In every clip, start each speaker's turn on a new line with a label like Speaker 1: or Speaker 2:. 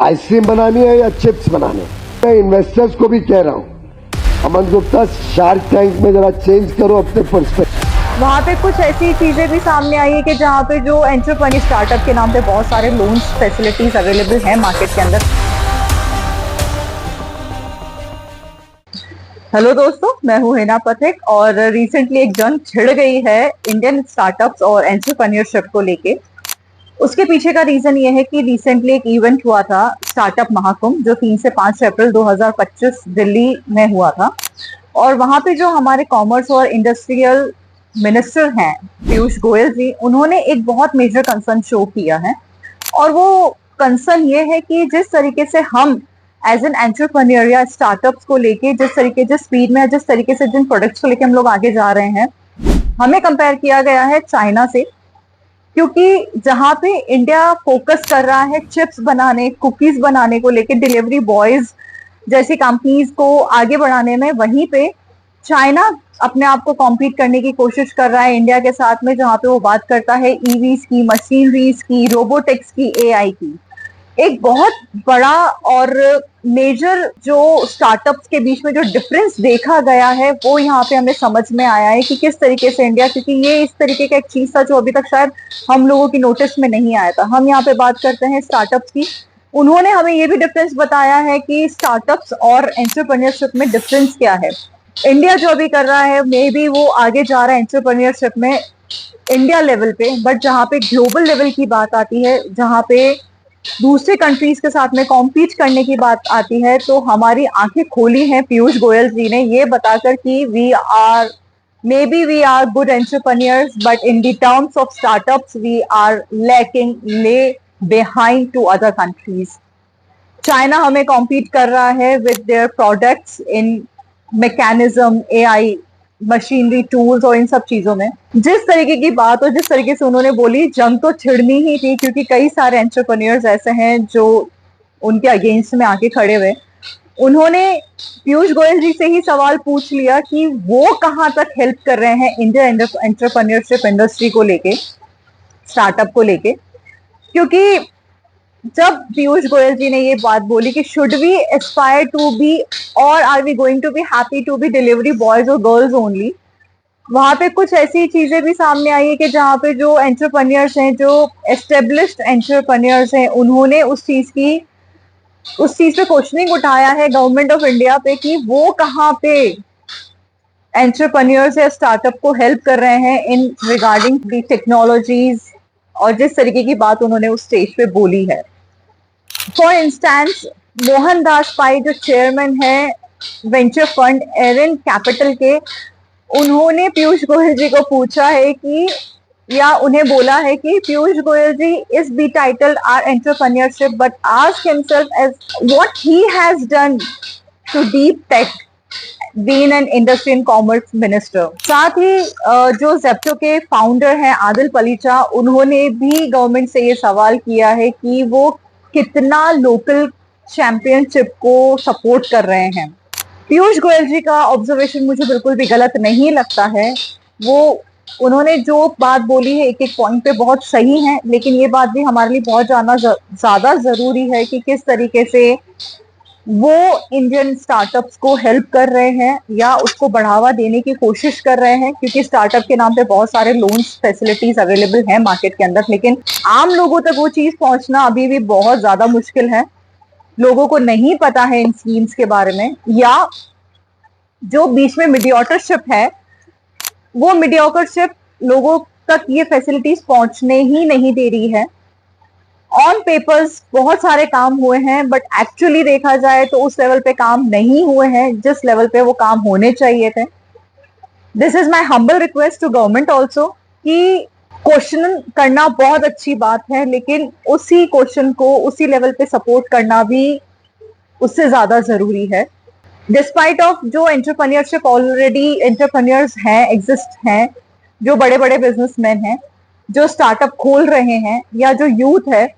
Speaker 1: Ice cream बनानी है या चिप्स बनाने? मैं इन्वेस्टर्स को भी कह रहा हूँ, अमन गुप्ता, शार्क टैंक में जरा चेंज करो अपने पर्सपेक्टिव।
Speaker 2: वहाँ पे कुछ ऐसी चीजें भी सामने आई है कि जहाँ पे जो एंटरप्रेन्योर स्टार्टअप के नाम पे बहुत सारे लोन्स फैसिलिटीज अवेलेबल हैं मार्केट के अंदर। हेलो दोस्तों, मैं हूँ हिना पथिक और रिसेंटली एक जंग छिड़ गई है इंडियन स्टार्टअप्स और एंटरप्रेन्योरशिप को लेके। उसके पीछे का रीजन ये है कि रिसेंटली एक इवेंट हुआ था, स्टार्टअप महाकुंभ, जो 3 से 5 अप्रैल 2025 दिल्ली में हुआ था। और वहां पे जो हमारे कॉमर्स और इंडस्ट्रियल मिनिस्टर हैं पीयूष गोयल जी, उन्होंने एक बहुत मेजर कंसर्न शो किया है। और वो कंसर्न ये है कि जिस तरीके से हम एज एन एंटरप्रेन्योर या स्टार्टअप्स को लेके जिस स्पीड में, जिस तरीके से जिन प्रोडक्ट्स को लेके हम लोग आगे जा रहे हैं, हमें कंपेयर किया गया है चाइना से। क्योंकि जहां पे इंडिया फोकस कर रहा है चिप्स बनाने, कुकीज बनाने को लेके, डिलीवरी बॉयज जैसी कंपनीज को आगे बढ़ाने में, वहीं पे चाइना अपने आप को कॉम्पीट करने की कोशिश कर रहा है इंडिया के साथ में, जहां पे वो बात करता है ईवीज की, मशीनरीज की, रोबोटिक्स की, एआई की। एक बहुत बड़ा और मेजर जो स्टार्टअप्स के बीच में जो डिफरेंस देखा गया है, वो यहाँ पे हमें समझ में आया है कि किस तरीके से इंडिया, क्योंकि ये इस तरीके का एक चीज था जो अभी तक शायद हम लोगों की नोटिस में नहीं आया था। हम यहाँ पे बात करते हैं स्टार्टअप्स की। उन्होंने हमें ये भी डिफरेंस बताया है कि स्टार्टअप्स और एंटरप्रेन्योरशिप में डिफरेंस क्या है। इंडिया जो अभी कर रहा है, मे बी वो आगे जा रहा है एंटरप्रेन्योरशिप में इंडिया लेवल पे, बट जहाँ पे ग्लोबल लेवल की बात आती है, जहाँ पे दूसरे कंट्रीज के साथ में कॉम्पीट करने की बात आती है, तो हमारी आंखें खोली हैं पीयूष गोयल जी ने ये बताकर कि we are good entrepreneurs, but in the terms of startups we are lacking ले behind to other countries. China हमें कॉम्पीट कर रहा है with their products in mechanism, AI, machinery, tools और इन सब चीजों में। जिस तरीके की बात और जिस तरीके से उन्होंने बोली, जंग तो छिड़नी ही थी, क्योंकि कई सारे एंटरप्रेन्योर्स ऐसे हैं जो उनके अगेंस्ट में आके खड़े हुए। उन्होंने पीयूष गोयल जी से ही सवाल पूछ लिया कि वो कहाँ तक हेल्प कर रहे हैं इंडियन एंटरप्रेन्योरशिप इंडस्ट्री को लेके, स्टार्टअप को लेके। क्योंकि जब पीयूष गोयल जी ने ये बात बोली कि should we aspire to be और are we going to be happy to be delivery boys और गर्ल्स ओनली, वहां पे कुछ ऐसी चीजें भी सामने आई है कि जहाँ पे जो एंटरप्रेन्योर्स हैं, जो एस्टेब्लिश्ड एंटरप्रेन्योर्स हैं, उन्होंने उस चीज पे क्वेश्चनिंग उठाया है गवर्नमेंट ऑफ इंडिया पे कि वो कहाँ पे एंटरप्रेन्योर्स या स्टार्टअप को हेल्प कर रहे हैं इन रिगार्डिंग दी टेक्नोलॉजीज, और जिस तरीके की बात उन्होंने उस स्टेज पे बोली है। फॉर इंस्टेंस, मोहनदास पाई जो चेयरमैन है वेंचर फंड एरन कैपिटल के, उन्होंने पीयूष गोयल जी को पूछा है कि, या उन्हें बोला है कि Piyush Goyal ji is be titled our entrepreneurship, but ask himself as what he has done to deep tech been an industry and commerce minister. साथ ही जो जेप्टो के फाउंडर हैं आदिल पलीचा, उन्होंने भी गवर्नमेंट से ये सवाल किया है कि वो कितना लोकल चैंपियनशिप को सपोर्ट कर रहे हैं। पीयूष गोयल जी का ऑब्जर्वेशन मुझे बिल्कुल भी गलत नहीं लगता है। वो उन्होंने जो बात बोली है एक एक पॉइंट पे बहुत सही है, लेकिन ये बात भी हमारे लिए बहुत जानना ज्यादा जरूरी है कि किस तरीके से वो इंडियन स्टार्टअप्स को हेल्प कर रहे हैं या उसको बढ़ावा देने की कोशिश कर रहे हैं। क्योंकि स्टार्टअप के नाम पे बहुत सारे लोन्स फैसिलिटीज अवेलेबल हैं मार्केट के अंदर, लेकिन आम लोगों तक वो चीज पहुंचना अभी भी बहुत ज्यादा मुश्किल है। लोगों को नहीं पता है इन स्कीम्स के बारे में, या जो बीच में मीडियोटरशिप है, वो मीडियोटरशिप लोगों तक ये फैसिलिटीज पहुंचने ही नहीं दे रही है। ऑन पेपर्स बहुत सारे काम हुए हैं, बट एक्चुअली देखा जाए तो उस लेवल पे काम नहीं हुए हैं जिस लेवल पे वो काम होने चाहिए थे। This is my humble request to government also कि क्वेश्चन करना बहुत अच्छी बात है, लेकिन उसी क्वेश्चन को उसी लेवल पे सपोर्ट करना भी उससे ज्यादा जरूरी है। डिस्पाइट ऑफ जो एंटरप्रेन्योरशिप ऑलरेडी एंटरप्रेन्योर्स हैं, एग्जिस्ट हैं, जो बड़े बड़े बिजनेसमैन हैं, जो स्टार्टअप खोल रहे हैं, या जो यूथ है,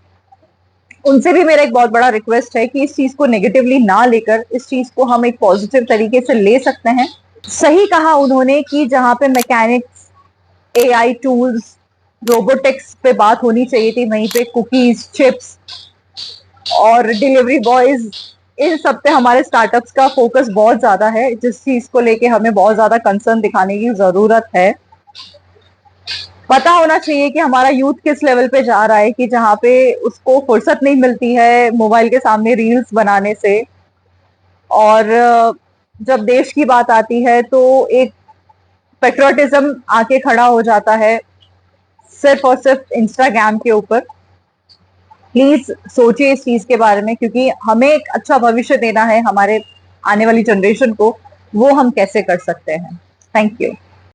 Speaker 2: उनसे भी मेरा एक बहुत बड़ा रिक्वेस्ट है कि इस चीज को नेगेटिवली ना लेकर इस चीज को हम एक पॉजिटिव तरीके से ले सकते हैं। सही कहा उन्होंने कि जहां पे मैकेनिक्स, एआई टूल्स, रोबोटिक्स पे बात होनी चाहिए थी, वहीं पे कुकीज, चिप्स और डिलीवरी बॉयज, इन सब पे हमारे स्टार्टअप्स का फोकस बहुत ज्यादा है, जिस चीज को लेके हमें बहुत ज्यादा कंसर्न दिखाने की जरूरत है। पता होना चाहिए कि हमारा यूथ किस लेवल पे जा रहा है, कि जहाँ पे उसको फुर्सत नहीं मिलती है मोबाइल के सामने रील्स बनाने से। और जब देश की बात आती है तो एक पेट्रोटिज्म आके खड़ा हो जाता है सिर्फ और सिर्फ इंस्टाग्राम के ऊपर। प्लीज सोचिए इस चीज के बारे में, क्योंकि हमें एक अच्छा भविष्य देना है हमारे आने वाली जनरेशन को, वो हम कैसे कर सकते हैं। Thank you.